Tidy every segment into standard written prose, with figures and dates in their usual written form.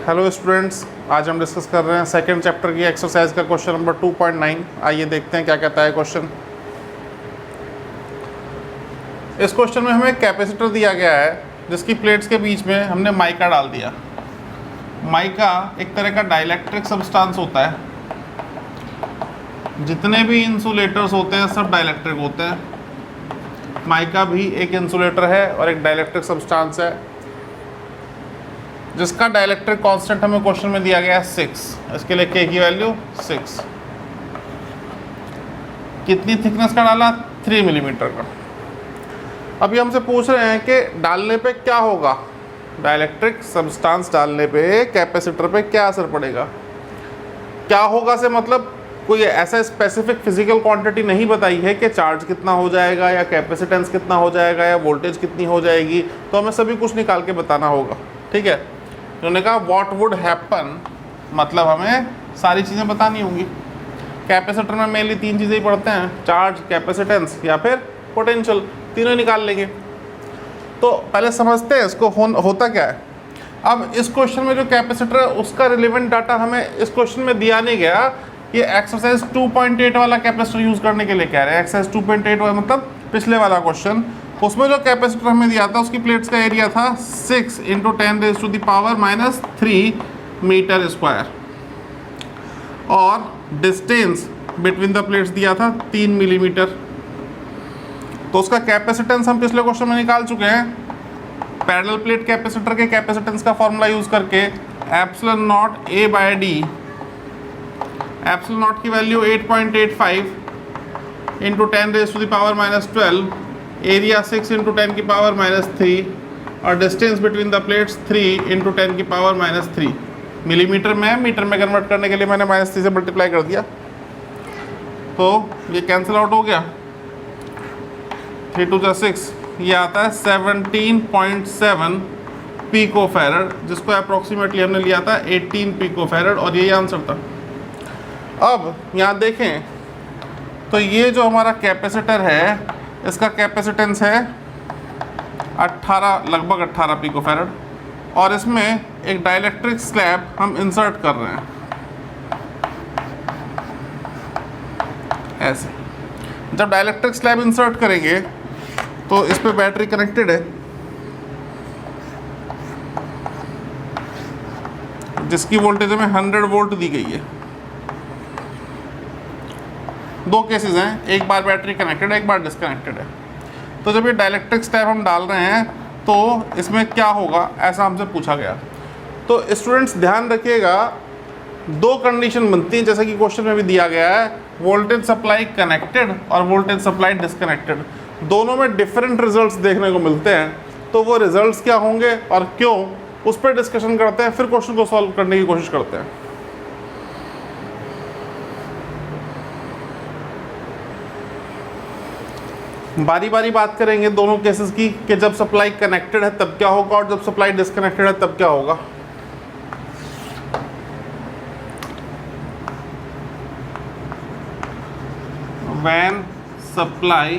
Hello students, आज हम discuss कर रहे हैं सेकंड चैप्टर की एक्सरसाइज का क्वेश्चन नंबर 2.9। आइए देखते हैं क्या कहता है क्वेश्चन। इस क्वेश्चन में हमें एक कैपेसिटर दिया गया है जिसकी प्लेट्स के बीच में हमने माइका डाल दिया। माइका एक तरह का डाइलेक्ट्रिक सब्सटेंस होता है। जितने भी इंसुलेटर्स होते हैं सब डाइलेक्ट्रिक होते हैं। माइका भी एक इंसुलेटर है और एक डाइलेक्ट्रिक सब्सटेंस है जिसका डाइलेक्ट्रिक कांस्टेंट हमें क्वेश्चन में दिया गया है 6। इसके लिए के की वैल्यू 6। कितनी थिकनेस का डाला? 3 मिलीमीटर का। अभी हमसे पूछ रहे हैं कि डालने पे क्या होगा, डाइलेक्ट्रिक सब्सटेंस डालने पे कैपेसिटर पे क्या असर पड़ेगा। क्या होगा से मतलब कोई ऐसा स्पेसिफिक फिजिकल क्वांटिटी नहीं बताई है कि चार्ज कितना हो जाएगा या कैपेसिटेंस कितना हो जाएगा या वोल्टेज कितनी हो जाएगी, तो हमें सभी कुछ निकाल के बताना होगा। ठीक है, उन्होंने कहा व्हाट वुड हैपन, मतलब हमें सारी चीज़ें बतानी होंगी। कैपेसिटर में मेनली 3 चीज़ें ही पढ़ते हैं, चार्ज, कैपेसिटेंस या फिर पोटेंशियल, तीनों निकाल लेंगे। तो पहले समझते हैं इसको होता क्या है। अब इस क्वेश्चन में जो कैपेसिटर है उसका रिलेवेंट डाटा हमें इस क्वेश्चन में दिया नहीं गया। ये एक्सरसाइज 2.8 वाला कैपेसिटर यूज़ करने के लिए कह रहे हैं। एक्सरसाइज 2.8 वाला मतलब पिछले वाला क्वेश्चन, उसमें जो कैपेसिटर हमें दिया था उसकी प्लेट्स का एरिया था 6 × 10⁻³ मीटर स्क्वायर और डिस्टेंस बिटवीन द प्लेट्स दिया था 3 मिलीमीटर। तो उसका कैपेसिटेंस हम पिछले क्वेश्चन में निकाल चुके हैं। पैरेलल प्लेट कैपेसिटर के कैपेसिटेंस का फॉर्मूला यूज़ करके ε0A/d, ε0 की वैल्यू 8.85 × 10⁻12, एरिया 6 × 10⁻³ और distance between the plates 3 × 10⁻³ millimetre में। मीटर में कन्वर्ट करने के लिए मैंने -3 से मल्टीप्लाई कर दिया, तो ये कैंसिल आउट हो गया। 3 × 2 = 6, ये आता है 17.7 पिकोफैरड, जिसको अप्रॉक्सीमेटली हमने लिया था 18 पिकोफैरड, और यही आंसर था। अब यहाँ देखें तो ये जो हमारा कैपेसिटर है इसका कैपेसिटेंस है 18, लगभग 18 पिकोफैरड, और इसमें एक डाइलेक्ट्रिक स्लैब हम इंसर्ट कर रहे हैं ऐसे। जब डाइलेक्ट्रिक स्लैब इंसर्ट करेंगे तो इस पे बैटरी कनेक्टेड है जिसकी वोल्टेज हमें 100 वोल्ट दी गई है। 2 केसेस हैं, एक बार बैटरी कनेक्टेड है, एक बार डिसकनेक्टेड है। तो जब ये डाइलेक्ट्रिक स्लैब हम डाल रहे हैं तो इसमें क्या होगा, ऐसा हमसे पूछा गया। तो स्टूडेंट्स ध्यान रखिएगा, 2 कंडीशन बनती हैं जैसा कि क्वेश्चन में भी दिया गया है, वोल्टेज सप्लाई कनेक्टेड और वोल्टेज सप्लाई डिसकनेक्टेड। दोनों में डिफरेंट रिजल्ट्स देखने को मिलते हैं। तो वो रिजल्ट्स क्या होंगे और क्यों, उस पर डिस्कशन करते हैं, फिर क्वेश्चन को सॉल्व करने की कोशिश करते हैं। बारी बारी बात करेंगे दोनों केसेस की कि जब सप्लाई कनेक्टेड है तब क्या होगा और जब सप्लाई डिसकनेक्टेड है तब क्या होगा। When supply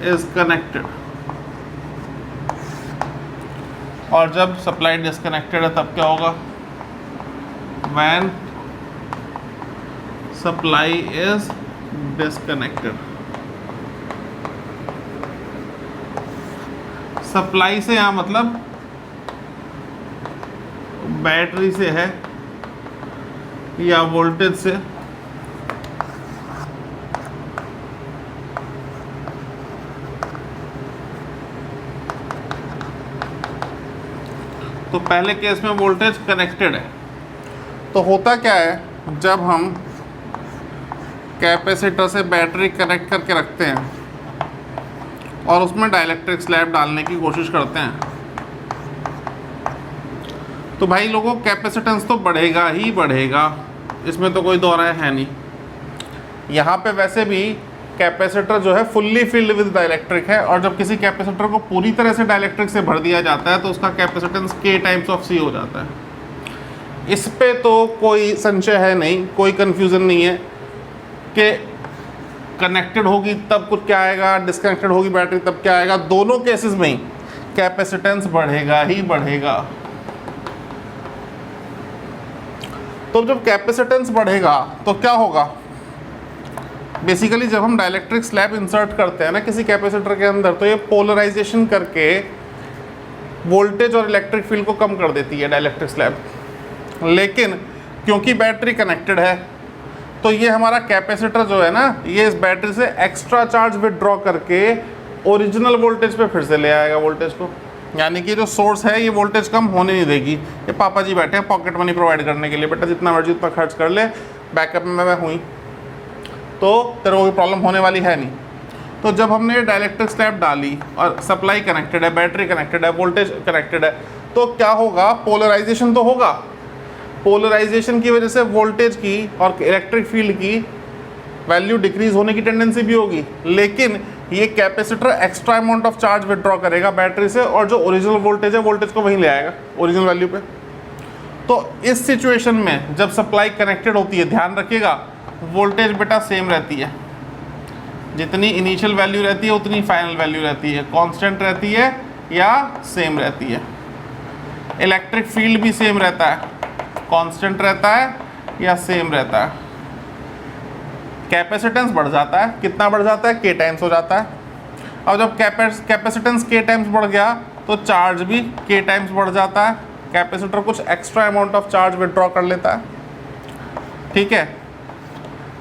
is connected और जब सप्लाई डिसकनेक्टेड है तब क्या होगा। When supply is disconnected, supply से यहाँ मतलब बैटरी से है या वोल्टेज से। तो पहले केस में वोल्टेज कनेक्टेड है। तो होता क्या है, जब हम कैपेसिटर से बैटरी कनेक्ट करके रखते हैं और उसमें डाइलेक्ट्रिक स्लैब डालने की कोशिश करते हैं तो भाई लोगों कैपेसिटेंस तो बढ़ेगा ही बढ़ेगा, इसमें तो कोई दो राय है नहीं। यहाँ पे वैसे भी कैपेसिटर जो है फुल्ली फिल्ड विद डाइलेक्ट्रिक है, और जब किसी कैपेसिटर को पूरी तरह से डाइलेक्ट्रिक से भर दिया जाता है तो उसका कैपेसिटेंस K × C हो जाता है। इस पे तो कोई संशय है नहीं, कोई कन्फ्यूज़न नहीं है कि कनेक्टेड होगी तब कुछ क्या आएगा, डिस्कनेक्टेड होगी बैटरी तब क्या आएगा। दोनों केसेस में ही कैपेसिटेंस बढ़ेगा ही बढ़ेगा। तो जब कैपेसिटेंस बढ़ेगा तो क्या होगा, बेसिकली जब हम डाइलेक्ट्रिक स्लैब इंसर्ट करते हैं ना किसी कैपेसिटर के अंदर, तो ये पोलराइजेशन करके वोल्टेज और इलेक्ट्रिक फील्ड को कम कर देती है डाइलेक्ट्रिक स्लैब। लेकिन क्योंकि बैटरी कनेक्टेड है तो ये हमारा कैपेसिटर जो है ना, ये इस बैटरी से एक्स्ट्रा चार्ज विदड्रॉ करके ओरिजिनल वोल्टेज पे फिर से ले आएगा वोल्टेज को। यानी कि जो सोर्स है ये वोल्टेज कम होने नहीं देगी। ये पापा जी बैठे हैं पॉकेट मनी प्रोवाइड करने के लिए, बेटा जितना मर्जी उतना खर्च कर ले, बैकअप में मैं हुई तो तेरे को कोई प्रॉब्लम होने वाली है नहीं। तो जब हमने डाइलेक्ट्रिक स्लैब डाली और सप्लाई कनेक्टेड है, बैटरी कनेक्टेड है, वोल्टेज कनेक्टेड है, तो क्या होगा, पोलराइजेशन तो होगा। पोलराइजेशन की वजह से वोल्टेज की और इलेक्ट्रिक फील्ड की वैल्यू डिक्रीज होने की टेंडेंसी भी होगी। लेकिन ये capacitor extra amount of charge withdraw करेगा बैटरी से और जो ओरिजिनल वोल्टेज है वोल्टेज को वहीं ले आएगा ओरिजिनल वैल्यू पे। तो इस सिचुएशन में जब सप्लाई कनेक्टेड होती है, ध्यान रखिएगा वोल्टेज बेटा सेम रहती है, जितनी इनिशियल वैल्यू रहती है उतनी फाइनल वैल्यू रहती है, कांस्टेंट रहती है या सेम रहती है। इलेक्ट्रिक फील्ड भी सेम रहता है, कांस्टेंट रहता है या सेम रहता है। कैपेसिटेंस बढ़ जाता है, कितना बढ़ जाता है, के टाइम्स हो जाता है। अब जब कैपेसिटेंस के टाइम्स बढ़ गया तो चार्ज भी के टाइम्स बढ़ जाता है। कैपेसिटर कुछ extra amount of charge withdraw कर लेता है, ठीक है।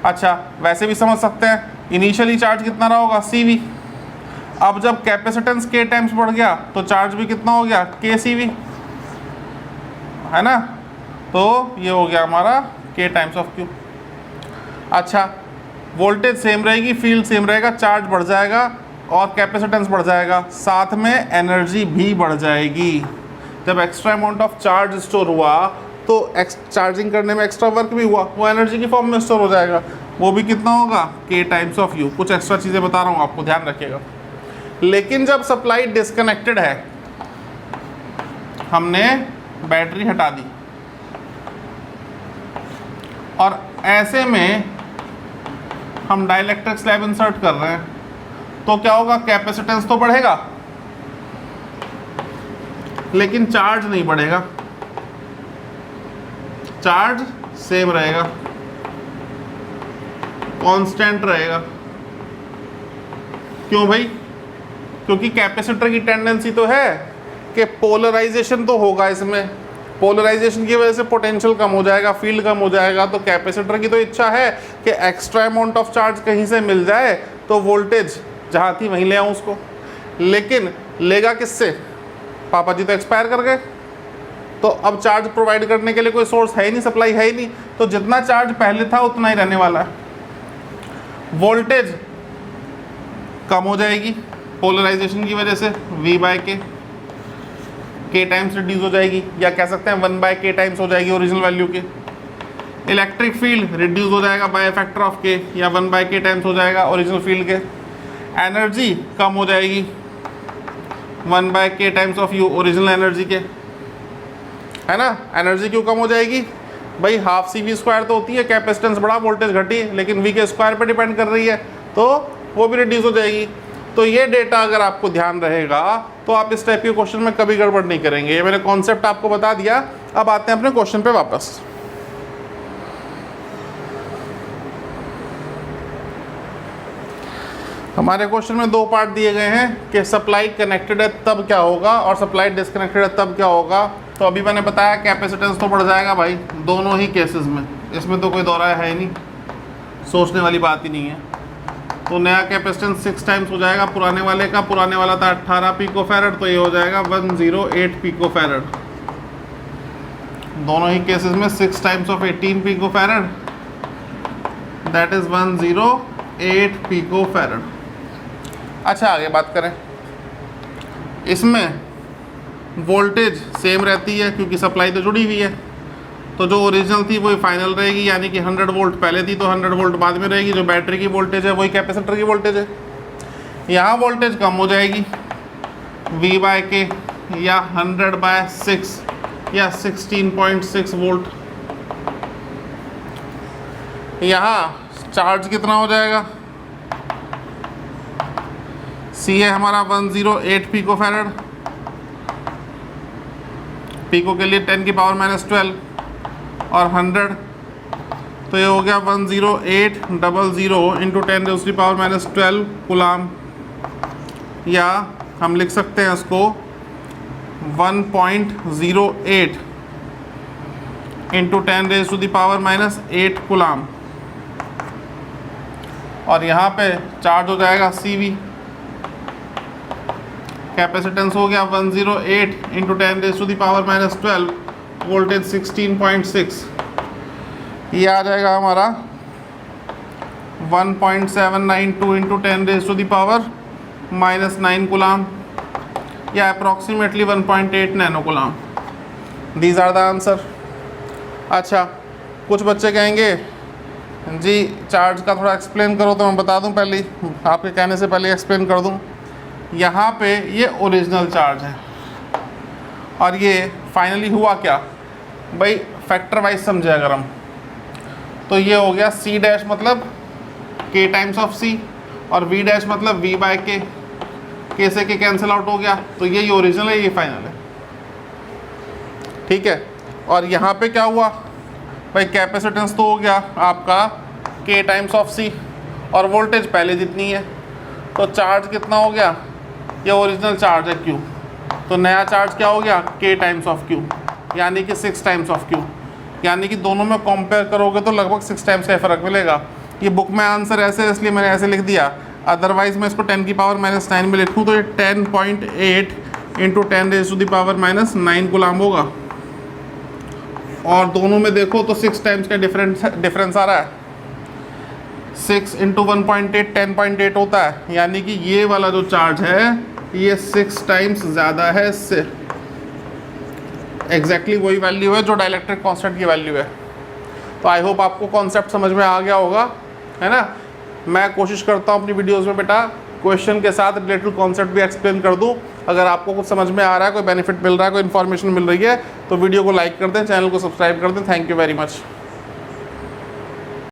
अच्छा, वैसे भी समझ सकते हैं, इनिशियली चार्ज कितना रहा होगा, CV। अब जब कैपेसिटेंस के टाइम्स बढ़ गया तो चार्ज भी कितना हो गया, KCV, है ना। तो ये हो गया हमारा K टाइम्स ऑफ Q। अच्छा, वोल्टेज सेम रहेगी, फील्ड सेम रहेगा, चार्ज बढ़ जाएगा और कैपेसिटेंस बढ़ जाएगा, साथ में एनर्जी भी बढ़ जाएगी। जब extra amount of charge store हुआ तो चार्जिंग करने में एक्स्ट्रा वर्क भी हुआ, वो एनर्जी की फॉर्म में स्टोर हो जाएगा, वो भी कितना होगा, K टाइम्स ऑफ U। कुछ एक्स्ट्रा चीज़ें बता रहा हूँ आपको, ध्यान रखिएगा। लेकिन जब सप्लाई डिस्कनेक्टेड है, हमने बैटरी हटा दी और ऐसे में हम डाइलेक्ट्रिक स्लैब इंसर्ट कर रहे हैं, तो क्या होगा, कैपेसिटेंस तो बढ़ेगा लेकिन चार्ज नहीं बढ़ेगा, चार्ज सेम रहेगा, कांस्टेंट रहेगा। क्यों भाई, क्योंकि कैपेसिटर की टेंडेंसी तो है कि पोलराइजेशन तो होगा इसमें, पोलराइजेशन की वजह से पोटेंशियल कम हो जाएगा, फील्ड कम हो जाएगा। तो कैपेसिटर की तो इच्छा है कि एक्स्ट्रा अमाउंट ऑफ चार्ज कहीं से मिल जाए तो वोल्टेज जहाँ थी वहीं ले आऊँ उसको। लेकिन लेगा किससे, पापा जी तो एक्सपायर कर गए, तो अब चार्ज प्रोवाइड करने के लिए कोई सोर्स है ही नहीं, सप्लाई है ही नहीं, तो जितना चार्ज पहले था उतना ही रहने वाला है। वोल्टेज कम हो जाएगी पोलराइजेशन की वजह से, V/K, K टाइम्स रिड्यूस हो जाएगी, या कह सकते हैं 1/K टाइम्स हो जाएगी ओरिजिनल वैल्यू के। इलेक्ट्रिक फील्ड रिड्यूस हो जाएगा बाय फैक्टर ऑफ K, या 1/K टाइम्स हो जाएगा ओरिजिनल फील्ड के। एनर्जी कम हो जाएगी 1/K times of U original energy के, है ना। एनर्जी क्यों कम हो जाएगी भाई, हाफ CV² तो होती है, कैपेसिटेंस बढ़ा वोल्टेज घटी, लेकिन V² पे डिपेंड कर रही है, तो वो भी रिड्यूस हो जाएगी। तो ये डेटा अगर आपको ध्यान रहेगा तो आप इस टाइप के क्वेश्चन में कभी गड़बड़ नहीं करेंगे। ये मैंने कॉन्सेप्ट आपको बता दिया। अब आते हैं अपने क्वेश्चन पे वापस। हमारे क्वेश्चन में दो पार्ट दिए गए हैं कि सप्लाई कनेक्टेड है तब क्या होगा और सप्लाई डिस्कनेक्टेड है तब क्या होगा। तो अभी मैंने बताया कैपेसिटेंस तो बढ़ जाएगा भाई दोनों ही केसेस में, इसमें तो कोई दौरा है ही नहीं, सोचने वाली बात ही नहीं है। तो नया कैपेसिटेंस 6 टाइम्स हो जाएगा पुराने वाले का। पुराने वाला था 18 पिकोफैरड, तो ये हो जाएगा 108 पिकोफैरड। दोनों ही केसेस में 6 टाइम्स ऑफ 18 पिकोफैरड, दैट इज 108 पिकोफैरड। अच्छा, आगे बात करें। इसमें वोल्टेज सेम रहती है क्योंकि सप्लाई तो जुड़ी हुई है, तो जो ओरिजिनल थी वही फाइनल रहेगी, यानी कि 100 वोल्ट पहले थी तो 100 वोल्ट बाद में रहेगी। जो बैटरी की वोल्टेज है वही कैपेसिटर की वोल्टेज है। यहाँ वोल्टेज कम हो जाएगी V/K, या 100/6 या 16.6 वोल्ट। यहाँ चार्ज कितना हो जाएगा, C है हमारा 108 पिकोफैरड, पिको के लिए 10⁻⁻12 और 100 तो ये हो गया 10800 इंटू 10⁻⁻12 कूलाम, या हम लिख सकते हैं इसको 1.08 इंटू 10⁻⁻8 कूलाम। और यहाँ पे चार्ज हो जाएगा CV। कैपेसिटेंस हो गया 108 इंटू 10⁻⁻12, वोल्टेज 16.6, ये आ जाएगा हमारा 1.792 इंटू 10⁻⁻9 कूलाम, या approximately 1.8 nano coulomb. These are the answer. अच्छा, कुछ बच्चे कहेंगे जी चार्ज का थोड़ा एक्सप्लेन करो, तो मैं बता दूं, पहले आपके कहने से पहले एक्सप्लेन कर दूं। यहाँ पे ये ओरिजिनल चार्ज है, और ये फाइनली हुआ क्या भाई, फैक्टर वाइज समझे अगर हम, तो ये हो गया C डैश मतलब K टाइम्स ऑफ C, और V डैश मतलब V बाय K, K से K कैंसिल आउट हो गया, तो ये ओरिजिनल है, ये फाइनल है, ठीक है। और यहाँ पे क्या हुआ भाई, कैपेसिटेंस तो हो गया आपका K टाइम्स ऑफ C, और वोल्टेज पहले जितनी है, तो चार्ज कितना हो गया, ये ओरिजिनल चार्ज है Q, तो नया चार्ज क्या हो गया K टाइम्स ऑफ Q, यानी कि 6 टाइम्स ऑफ Q, यानी कि दोनों में कंपेयर करोगे तो लगभग 6 टाइम्स का फ़र्क मिलेगा। ये बुक में आंसर ऐसे है इसलिए मैंने ऐसे लिख दिया, अदरवाइज मैं इसको 10⁻⁻9 में लिखूँ तो ये 10.8 इंटू 10⁻⁻9 कूलाम होगा, और दोनों में देखो तो 6 टाइम्स का डिफरेंस आ रहा है। 6 इंटू 1.8 10.8 होता है, यानी कि ये वाला जो चार्ज है ये 6 टाइम्स ज़्यादा है इससे। एग्जैक्टली वही वैल्यू है जो डाइलेक्ट्रिक कांस्टेंट की वैल्यू है। तो आई होप आपको कॉन्सेप्ट समझ में आ गया होगा, है ना। मैं कोशिश करता हूँ अपनी वीडियोज़ में बेटा क्वेश्चन के साथ रिलेटेड कॉन्सेप्ट भी एक्सप्लेन कर दूँ। अगर आपको कुछ समझ में आ रहा है, कोई बेनिफिट मिल रहा है, कोई इन्फॉर्मेशन मिल रही है, तो वीडियो को लाइक कर दें, चैनल को सब्सक्राइब कर दें। Thank you very much.